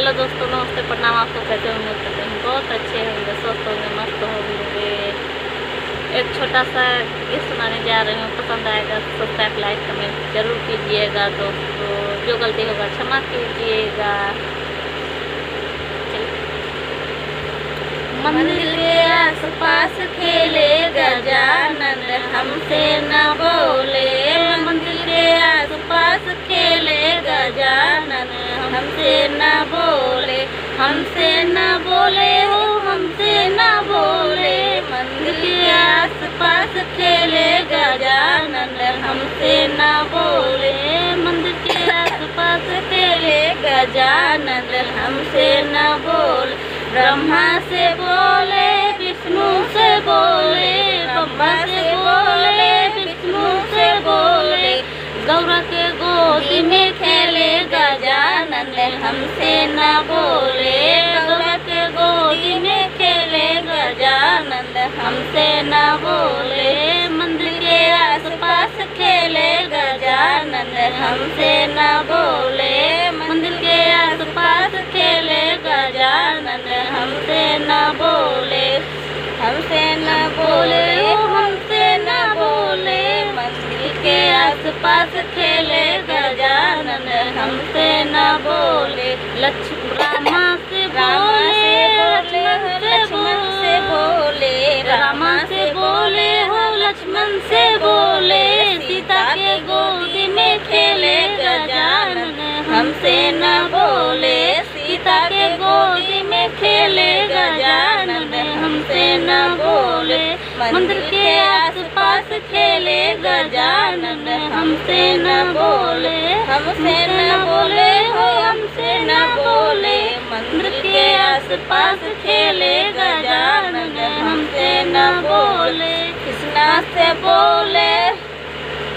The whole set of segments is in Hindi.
हेलो दोस्तों, नमस्ते, प्रणाम। आपको कैसे उम्मीद करते हैं बहुत अच्छे होंगे, स्वस्थ होंगे, मस्त होंगे। एक छोटा सा गीत सुनाने जा रही हूँ, पसंद आएगा तो सब्सक्राइब लाइक कमेंट जरूर कीजिएगा दोस्तों। जो गलती होगा क्षमा कीजिएगा। मंदिर के आस पास खेले गजानन, हमसे न बोले। मंदिर के आस पास खेले गजानन, हमसे न बोले। हमसे न बोले हो, हमसे न बोले। मंदिर के आस पास खेले गजानन, हमसे न बोले। मंदिर के आस पास खेले गजानन, हमसे न बोले। ब्रह्मा से बोले, विष्णु से बोले। ब्रह्मा से बोले, विष्णु से बोले। गौरा के गोदी में खेले गजानन, हमसे न बोले। गौरा के गोदी में खेले गजानन, हमसे न बोले। मंदिर के आस पास खेले गजानन, हमसे न बोले। मंदिर के आस पास खेले गजानन, हमसे न बोले। हमसे न बोले, हमसे न बोले। मंदिर के आस पास खेले गजानन, हमसे न बोले। रामा से बोले, लक्ष्मण से बोले। रामा से बोले हो, लक्ष्मण से बोले। सीता के गोदी में खेले गजानन, हमसे न बोले। सीता के गोदी में खेले गजानन, हमसे न बोले। मंदिर के आस पास खेले गजानन, हमसे न बोले। हमसे न बोले हो, हमसे न बोले। मंदिर के आस पास खेले गजानन, हमसे न बोले। कृष्णा से बोले,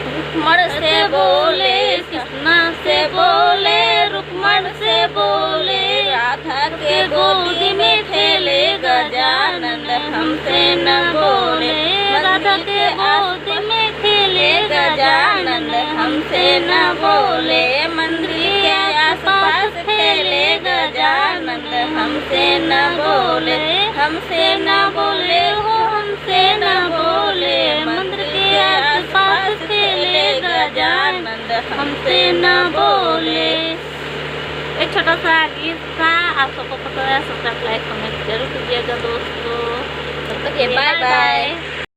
रुक्मण से बोले। कृष्णा से बोले, रुक्मण से बोले। राधा के गोदी में खेले गजानन, हमसे न बोले। राधा के गोदी में खेले गजानन, हमसे न बोले। मंदिर के आस पास खेले गजानन, हमसे न बोले। हमसे न बोले हो, हमसे न बोले। मंदिर के आस पास खेले गजानन, हमसे न बोले। एक छोटा सा गीत था, आप सबको पसंद है, सब्सक्राइब लाइक कमेंट जरूर कीजिएगा दोस्तों। तब तक बाय बाय।